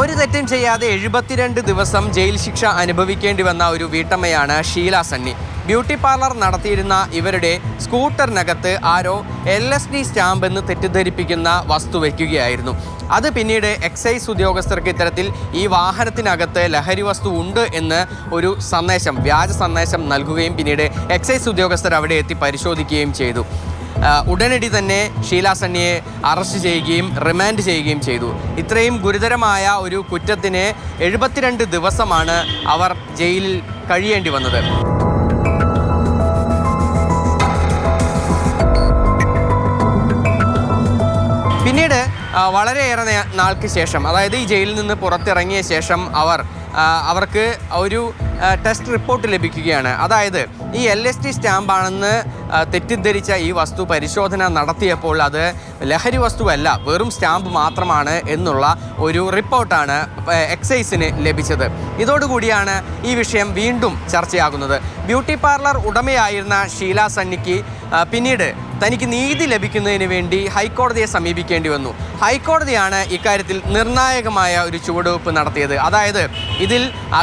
ഒരു തെറ്റും ചെയ്യാതെ 72 ദിവസം ജയിൽ ശിക്ഷ അനുഭവിക്കേണ്ടി വന്ന ഒരു വീട്ടമ്മയാണ് ഷീല സണ്ണി. ബ്യൂട്ടി പാർലർ നടത്തിയിരുന്ന ഇവരുടെ സ്കൂട്ടറിനകത്ത് ആരോ LSD സ്റ്റാമ്പ് എന്ന് തെറ്റിദ്ധരിപ്പിക്കുന്ന വസ്തു വയ്ക്കുകയായിരുന്നു. അത് പിന്നീട് എക്സൈസ് ഉദ്യോഗസ്ഥർക്ക് ഇത്തരത്തിൽ ഈ വാഹനത്തിനകത്ത് ലഹരി വസ്തു ഉണ്ട് എന്ന് ഒരു വ്യാജ സന്ദേശം നൽകുകയും പിന്നീട് എക്സൈസ് ഉദ്യോഗസ്ഥർ അവിടെ എത്തി പരിശോധിക്കുകയും ചെയ്തു. ഉടനടി തന്നെ ഷീല സണ്ണിയെ അറസ്റ്റ് ചെയ്യുകയും റിമാൻഡ് ചെയ്യുകയും ചെയ്തു. ഇത്രയും ഗുരുതരമായ ഒരു കുറ്റത്തിന് 72 ദിവസമാണ് അവർ ജയിലിൽ കഴിയേണ്ടി വന്നത്. പിന്നീട് വളരെയേറെ നാൾക്ക് ശേഷം, അതായത് ഈ ജയിലിൽ നിന്ന് പുറത്തിറങ്ങിയ ശേഷം അവർക്ക് ഒരു ടെസ്റ്റ് റിപ്പോർട്ട് ലഭിക്കുകയാണ്. അതായത് ഈ LSD സ്റ്റാമ്പാണെന്ന് തെറ്റിദ്ധരിച്ച ഈ വസ്തു പരിശോധന നടത്തിയപ്പോൾ അത് ലഹരി വസ്തുവല്ല, വെറും സ്റ്റാമ്പ് മാത്രമാണ് എന്നുള്ള ഒരു റിപ്പോർട്ടാണ് എക്സൈസിന് ലഭിച്ചത്. ഇതോടുകൂടിയാണ് ഈ വിഷയം വീണ്ടും ചർച്ചയാകുന്നത്. ബ്യൂട്ടി പാർലർ ഉടമയായിരുന്ന ഷീല സണ്ണിക്ക് പിന്നീട് തനിക്ക് നീതി ലഭിക്കുന്നതിന് വേണ്ടി ഹൈക്കോടതിയെ സമീപിക്കേണ്ടി വന്നു. ഹൈക്കോടതിയാണ് ഇക്കാര്യത്തിൽ നിർണായകമായ ഒരു ചുവടുവെപ്പ് നടത്തിയത്. അതായത് ഇതിൽ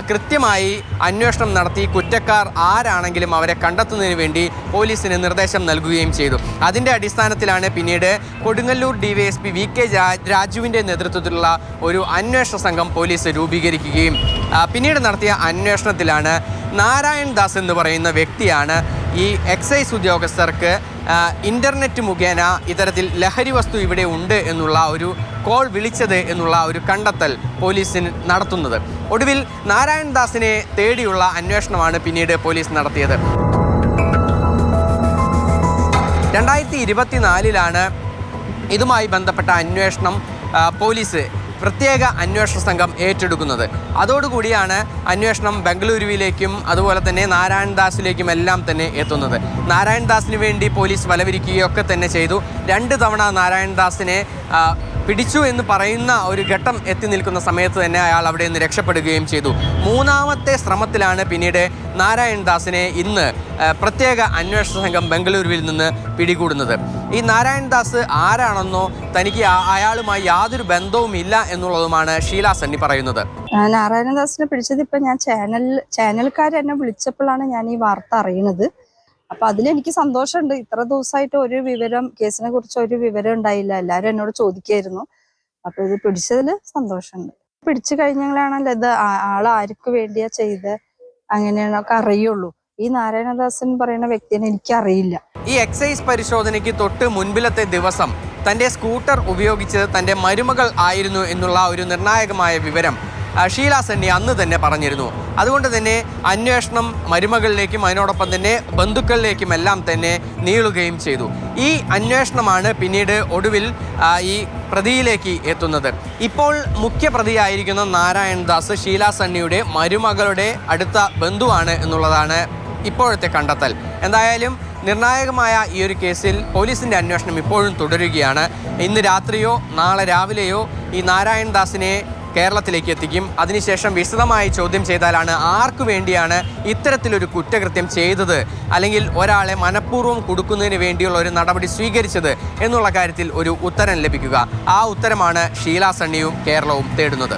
കൃത്യമായി അന്വേഷണം നടത്തി കുറ്റക്കാർ ആരാണെങ്കിലും അവരെ കണ്ടെത്തുന്നതിന് വേണ്ടി പോലീസിന് നിർദ്ദേശം നൽകുകയും ചെയ്തു. അതിൻ്റെ അടിസ്ഥാനത്തിലാണ് പിന്നീട് കൊടുങ്ങല്ലൂർ DYSP VK രാജുവിൻ്റെ നേതൃത്വത്തിലുള്ള ഒരു അന്വേഷണ സംഘം പോലീസ് രൂപീകരിക്കുകയും പിന്നീട് നടത്തിയ അന്വേഷണത്തിലാണ് നാരായൺ ദാസ് എന്ന് പറയുന്ന വ്യക്തിയാണ് ഈ എക്സൈസ് ഉദ്യോഗസ്ഥർക്ക് ഇൻ്റർനെറ്റ് മുഖേന ഇത്തരത്തിൽ ലഹരി വസ്തു ഇവിടെ ഉണ്ട് എന്നുള്ള ഒരു കോൾ വിളിച്ചത് എന്നുള്ള ഒരു കണ്ടെത്തൽ പോലീസിന് നടത്തുന്നത്. ഒടുവിൽ നാരായൺ ദാസിനെ തേടിയുള്ള അന്വേഷണമാണ് പിന്നീട് പോലീസ് നടത്തിയത്. 2024 ഇതുമായി ബന്ധപ്പെട്ട അന്വേഷണം പോലീസ് പ്രത്യേക അന്വേഷണ സംഘം ഏറ്റെടുക്കുന്നത്. അതോടുകൂടിയാണ് അന്വേഷണം ബംഗളൂരുവിലേക്കും അതുപോലെ തന്നെ നാരായൺ ദാസിലേക്കും എല്ലാം തന്നെ എത്തുന്നത്. നാരായൺ ദാസിന് വേണ്ടി പോലീസ് വലവിരിക്കുകയൊക്കെ തന്നെ ചെയ്തു. 2 തവണ നാരായൺ ദാസിനെ പിടിച്ചു എന്ന് പറയുന്ന ഒരു ഘട്ടം എത്തി നിൽക്കുന്ന സമയത്ത് തന്നെ അയാൾ അവിടെ നിന്ന് രക്ഷപ്പെടുകയും ചെയ്തു. 3ാമത്തെ ശ്രമത്തിലാണ് പിന്നീട് നാരായൺ ദാസിനെ ഇന്ന് പ്രത്യേക അന്വേഷണ സംഘം ബംഗളൂരുവിൽ നിന്ന് പിടികൂടുന്നത്. ഈ നാരായൺ ദാസ് ആരാണെന്നോ തനിക്ക് അയാളുമായി യാതൊരു ബന്ധവുമില്ല എന്നുള്ളതുമാണ് ഷീല സണ്ണി പറയുന്നത്. നാരായണ ദാസിനെ പിടിച്ചത് ഇപ്പം ഞാൻ ചാനൽക്കാർ എന്നെ വിളിച്ചപ്പോഴാണ് ഞാൻ ഈ വാർത്ത അറിയുന്നത്. അപ്പൊ അതിലെനിക്ക് സന്തോഷമുണ്ട്. ഇത്ര ദിവസമായിട്ട് ഒരു വിവരം, കേസിനെ കുറിച്ച് ഒരു വിവരം ഉണ്ടായില്ല. എല്ലാവരും എന്നോട് ചോദിക്കായിരുന്നു. അപ്പൊ ഇത് പിടിച്ചതിൽ സന്തോഷമുണ്ട്. പിടിച്ചു കഴിഞ്ഞാണല്ലോ ഇത് ആർക്ക് വേണ്ടിയാ ചെയ്ത് അങ്ങനെയാണൊക്കെ അറിയുള്ളൂ. ഈ നാരായണദാസൻ പറയുന്ന വ്യക്തിനെ എനിക്കറിയില്ല. ഈ എക്സൈസ് പരിശോധനയ്ക്ക് തൊട്ട് മുൻപിലത്തെ ദിവസം തൻ്റെ സ്കൂട്ടർ ഉപയോഗിച്ചത് തൻ്റെ മരുമകൾ ആയിരുന്നു എന്നുള്ള ഒരു നിർണായകമായ വിവരം ഷീല സണ്ണി അന്ന് തന്നെ പറഞ്ഞിരുന്നു. അതുകൊണ്ട് തന്നെ അന്വേഷണം മരുമകളിലേക്കും അതിനോടൊപ്പം തന്നെ ബന്ധുക്കളിലേക്കും എല്ലാം തന്നെ നീളുകയും ചെയ്തു. ഈ അന്വേഷണമാണ് പിന്നീട് ഒടുവിൽ ഈ പ്രതിയിലേക്ക് എത്തുന്നത്. ഇപ്പോൾ മുഖ്യപ്രതിയായിരിക്കുന്ന നാരായൺ ദാസ് ഷീല സണ്ണിയുടെ മരുമകളുടെ അടുത്ത ബന്ധുവാണ് എന്നുള്ളതാണ് ഇപ്പോഴത്തെ കണ്ടെത്തൽ. എന്തായാലും നിർണായകമായ ഈ ഒരു കേസിൽ പോലീസിൻ്റെ അന്വേഷണം ഇപ്പോഴും തുടരുകയാണ്. ഇന്ന് രാത്രിയോ നാളെ രാവിലെയോ ഈ നാരായൺ ദാസിനെ കേരളത്തിലേക്ക് എത്തിക്കും. അതിനുശേഷം വിശദമായി ചോദ്യം ചെയ്താലാണ് ആർക്കു വേണ്ടിയാണ് ഇത്തരത്തിലൊരു കുറ്റകൃത്യം ചെയ്തത്, അല്ലെങ്കിൽ ഒരാളെ മനഃപൂർവ്വം കൊടുക്കുന്നതിന് വേണ്ടിയുള്ള ഒരു നടപടി സ്വീകരിച്ചത് എന്നുള്ള കാര്യത്തിൽ ഒരു ഉത്തരം ലഭിക്കുക. ആ ഉത്തരമാണ് ഷീല സണ്ണിയും കേരളവും തേടുന്നത്.